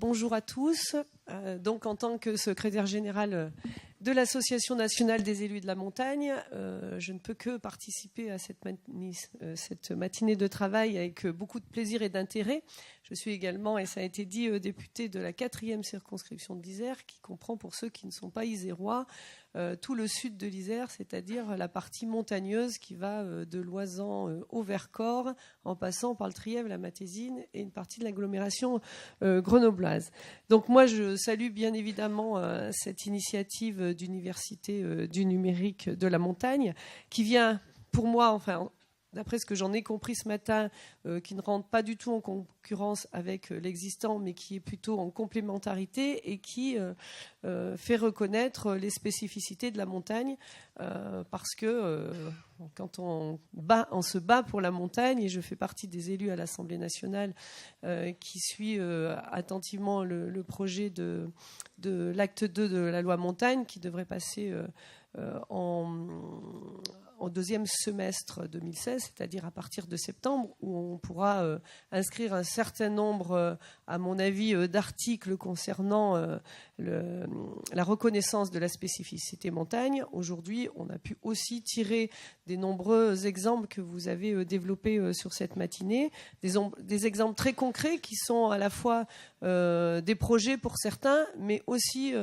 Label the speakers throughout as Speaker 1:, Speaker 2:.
Speaker 1: Bonjour à tous. Donc, en tant que secrétaire général de l'Association nationale des élus de la montagne, je ne peux que participer à cette matinée de travail avec beaucoup de plaisir et d'intérêt. Je suis également, et ça a été dit, députée de la 4e circonscription de l'Isère, qui comprend, pour ceux qui ne sont pas isérois, tout le sud de l'Isère, c'est-à-dire la partie montagneuse qui va de Loisan au Vercors, en passant par le Trièves, la Matésine et une partie de l'agglomération grenobloise. Donc moi, je salue bien évidemment cette initiative d'Université du numérique de la montagne, qui vient, pour moi, enfin, d'après ce que j'en ai compris ce matin, qui ne rentre pas du tout en concurrence avec l'existant, mais qui est plutôt en complémentarité et qui fait reconnaître les spécificités de la montagne, parce que quand on se bat pour la montagne, et je fais partie des élus à l'Assemblée nationale qui suit attentivement le projet de l'acte 2 de la loi montagne, qui devrait passer en deuxième semestre 2016, c'est-à-dire à partir de septembre, où on pourra inscrire un certain nombre, à mon avis, d'articles concernant la reconnaissance de la spécificité montagne. Aujourd'hui, on a pu aussi tirer des nombreux exemples que vous avez développés sur cette matinée, des exemples très concrets qui sont à la fois des projets pour certains, mais aussi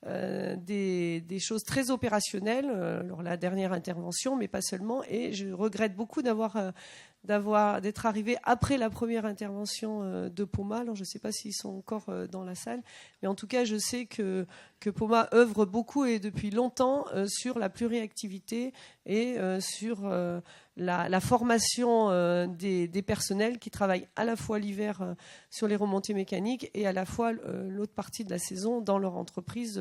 Speaker 1: des choses très opérationnelles, lors de la dernière intervention, mais pas seulement. Et je regrette beaucoup d'être arrivé après la première intervention de Poma. Alors, je ne sais pas s'ils sont encore dans la salle, mais en tout cas, je sais que Poma œuvre beaucoup et depuis longtemps sur la pluriactivité et sur la formation des personnels qui travaillent à la fois l'hiver sur les remontées mécaniques et à la fois l'autre partie de la saison dans leur entreprise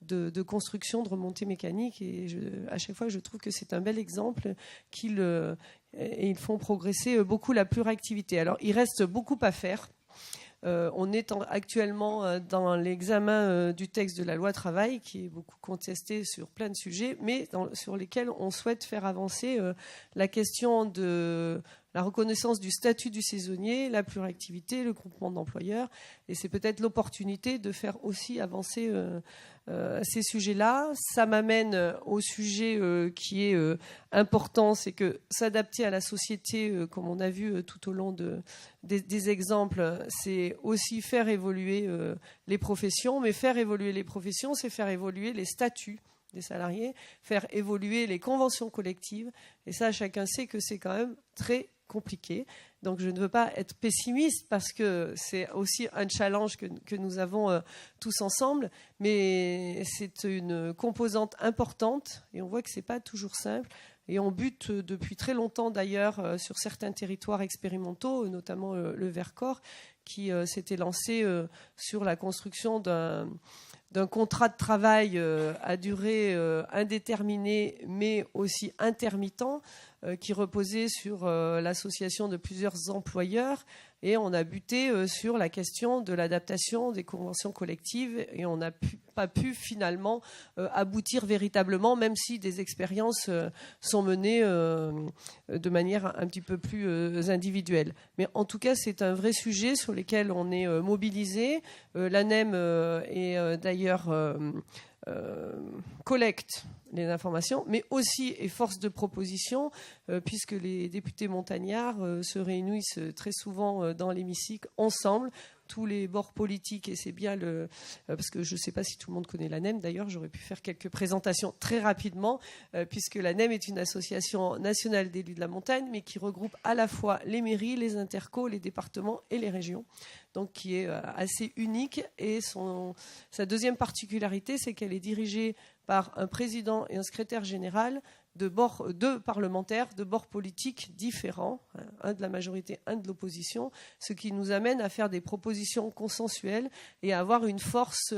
Speaker 1: de construction de remontées mécaniques. Et à chaque fois, je trouve que c'est un bel exemple et ils font progresser beaucoup la pluriactivité. Alors, il reste beaucoup à faire. On est actuellement dans l'examen du texte de la loi travail, qui est beaucoup contesté sur plein de sujets, mais sur lesquels on souhaite faire avancer la question de la reconnaissance du statut du saisonnier, la pluriactivité, le groupement d'employeurs. Et c'est peut-être l'opportunité de faire aussi avancer ces sujets-là. Ça m'amène au sujet qui est important, c'est que s'adapter à la société, comme on a vu tout au long des exemples, c'est aussi faire évoluer les professions. Mais faire évoluer les professions, c'est faire évoluer les statuts des salariés, faire évoluer les conventions collectives. Et ça, chacun sait que c'est quand même très compliqué. Donc je ne veux pas être pessimiste parce que c'est aussi un challenge que nous avons tous ensemble, mais c'est une composante importante et on voit que ce n'est pas toujours simple. Et on bute depuis très longtemps d'ailleurs sur certains territoires expérimentaux, notamment le Vercors, qui s'était lancé sur la construction d'un contrat de travail à durée indéterminée, mais aussi intermittent, qui reposait sur l'association de plusieurs employeurs. Et on a buté sur la question de l'adaptation des conventions collectives et on n'a pas pu finalement aboutir véritablement, même si des expériences sont menées de manière un petit peu plus individuelle. Mais en tout cas, c'est un vrai sujet sur lequel on est mobilisé. L'ANEM est d'ailleurs collecte les informations, mais aussi est force de proposition, puisque les députés montagnards se réunissent très souvent dans l'hémicycle ensemble, tous les bords politiques, et c'est bien parce que je ne sais pas si tout le monde connaît l'ANEM, d'ailleurs j'aurais pu faire quelques présentations très rapidement, puisque l'ANEM est une association nationale d'élus de la montagne, mais qui regroupe à la fois les mairies, les intercos, les départements et les régions, donc qui est assez unique. Et sa deuxième particularité, c'est qu'elle est dirigée par un président et un secrétaire général deux parlementaires de bords politiques différents, un de la majorité, un de l'opposition, ce qui nous amène à faire des propositions consensuelles et à avoir une force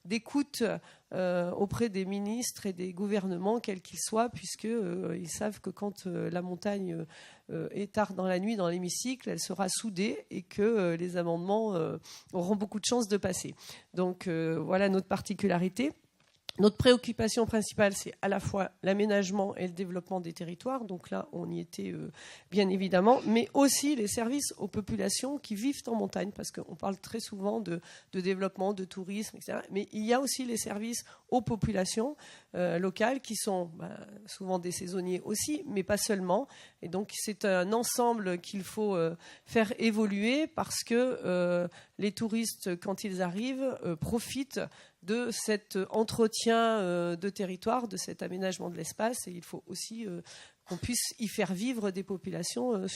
Speaker 1: d'écoute auprès des ministres et des gouvernements, quels qu'ils soient, puisqu'ils savent que quand la montagne est tard dans la nuit dans l'hémicycle, elle sera soudée et que les amendements auront beaucoup de chances de passer. Donc voilà notre particularité. Notre préoccupation principale, c'est à la fois l'aménagement et le développement des territoires. Donc là, on y était bien évidemment, mais aussi les services aux populations qui vivent en montagne, parce qu'on parle très souvent de développement, de tourisme, etc. Mais il y a aussi les services aux populations locales qui sont souvent des saisonniers aussi, mais pas seulement. Et donc c'est un ensemble qu'il faut faire évoluer, parce que les touristes, quand ils arrivent, profitent de cet entretien de territoire, de cet aménagement de l'espace. Et il faut aussi qu'on puisse y faire vivre des populations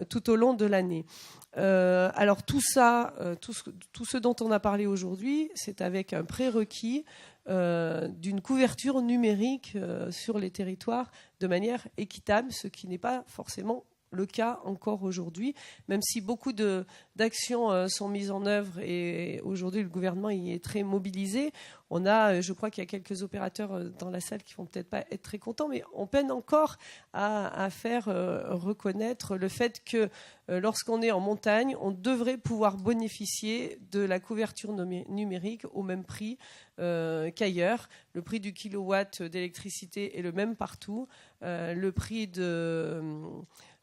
Speaker 1: tout au long de l'année. Alors tout ça, tout ce dont on a parlé aujourd'hui, c'est avec un prérequis d'une couverture numérique sur les territoires de manière équitable, ce qui n'est pas forcément le cas encore aujourd'hui, même si beaucoup d'actions sont mises en œuvre et aujourd'hui le gouvernement y est très mobilisé. On a, je crois qu'il y a quelques opérateurs dans la salle qui vont peut-être pas être très contents, mais on peine encore à faire reconnaître le fait que lorsqu'on est en montagne, on devrait pouvoir bénéficier de la couverture numérique au même prix qu'ailleurs. Le prix du kilowatt d'électricité est le même partout. Le prix de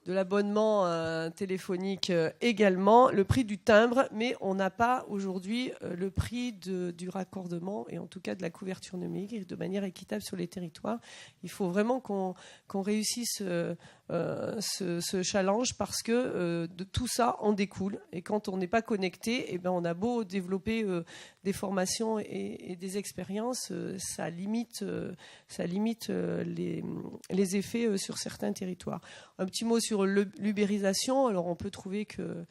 Speaker 1: l'abonnement téléphonique également, le prix du timbre, mais on n'a pas aujourd'hui le prix du raccordement et en tout cas de la couverture numérique de manière équitable sur les territoires. Il faut vraiment qu'on réussisse ce challenge, parce que de tout ça en découle. Et quand on n'est pas connecté, on a beau développer des formations et des expériences, ça limite les effets sur certains territoires. Un petit mot sur l'ubérisation. Alors on peut trouver que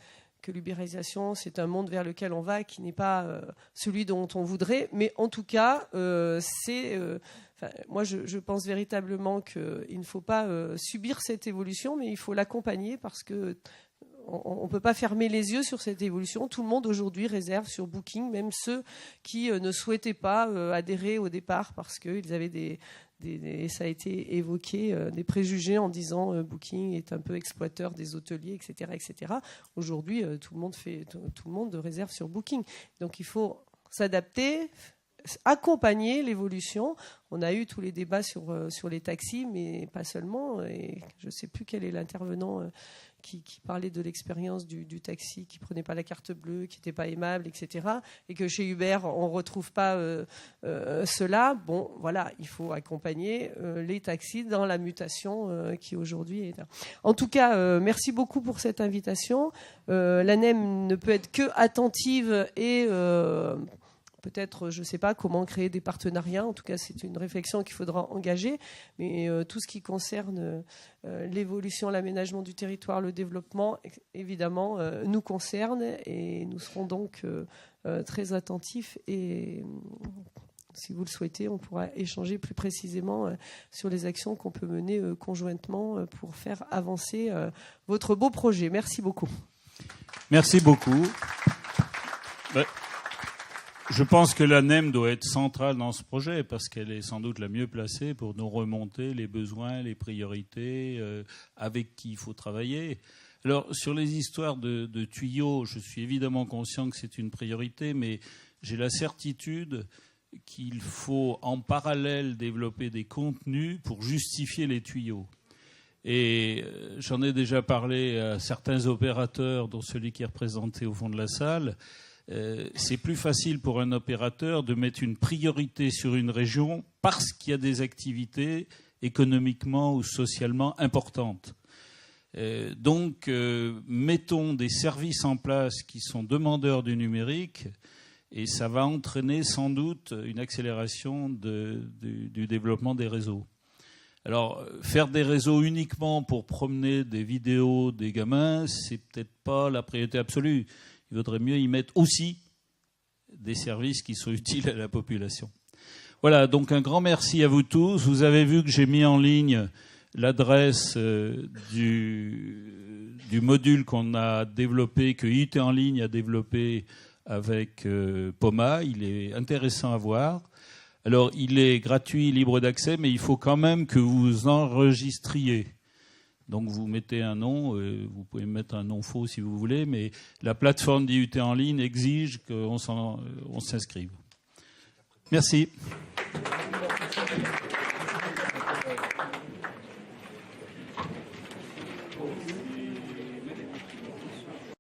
Speaker 1: l'ubérisation, c'est un monde vers lequel on va qui n'est pas celui dont on voudrait, mais en tout cas, moi je pense véritablement qu'il ne faut pas subir cette évolution, mais il faut l'accompagner, parce que on ne peut pas fermer les yeux sur cette évolution. Tout le monde aujourd'hui réserve sur Booking, même ceux qui ne souhaitaient pas adhérer au départ parce qu'ils avaient ça a été évoqué, des préjugés en disant Booking est un peu exploiteur des hôteliers, etc., etc. Aujourd'hui, tout le monde réserve sur Booking. Donc il faut s'adapter, accompagner l'évolution. On a eu tous les débats sur les taxis, mais pas seulement. Et je ne sais plus quel est l'intervenant qui parlait de l'expérience du taxi, qui ne prenait pas la carte bleue, qui n'était pas aimable, etc. Et que chez Uber, on ne retrouve pas cela. Bon, voilà, il faut accompagner les taxis dans la mutation qui aujourd'hui est là. En tout cas, merci beaucoup pour cette invitation. L'ANEM ne peut être que attentive et peut-être, je ne sais pas comment créer des partenariats. En tout cas, c'est une réflexion qu'il faudra engager. Mais tout ce qui concerne l'évolution, l'aménagement du territoire, le développement, évidemment, nous concerne. Et nous serons donc très attentifs. Et si vous le souhaitez, on pourra échanger plus précisément sur les actions qu'on peut mener conjointement pour faire avancer votre beau projet. Merci beaucoup.
Speaker 2: Merci beaucoup. Je pense que l'ANEM doit être centrale dans ce projet, parce qu'elle est sans doute la mieux placée pour nous remonter les besoins, les priorités, avec qui il faut travailler. Alors, sur les histoires de tuyaux, je suis évidemment conscient que c'est une priorité, mais j'ai la certitude qu'il faut en parallèle développer des contenus pour justifier les tuyaux. Et j'en ai déjà parlé à certains opérateurs, dont celui qui est représenté au fond de la salle. C'est plus facile pour un opérateur de mettre une priorité sur une région parce qu'il y a des activités économiquement ou socialement importantes. Donc, mettons des services en place qui sont demandeurs du numérique, et ça va entraîner sans doute une accélération du développement des réseaux. Alors, faire des réseaux uniquement pour promener des vidéos des gamins, c'est peut-être pas la priorité absolue. Il vaudrait mieux y mettre aussi des services qui sont utiles à la population. Voilà, donc un grand merci à vous tous. Vous avez vu que j'ai mis en ligne l'adresse du module qu'on a développé, que IUT en ligne a développé avec POMA. Il est intéressant à voir. Alors, il est gratuit, libre d'accès, mais il faut quand même que vous enregistriez. Donc vous mettez un nom, vous pouvez mettre un nom faux si vous voulez, mais la plateforme d'IUT en ligne exige qu'on s'inscrive. Merci.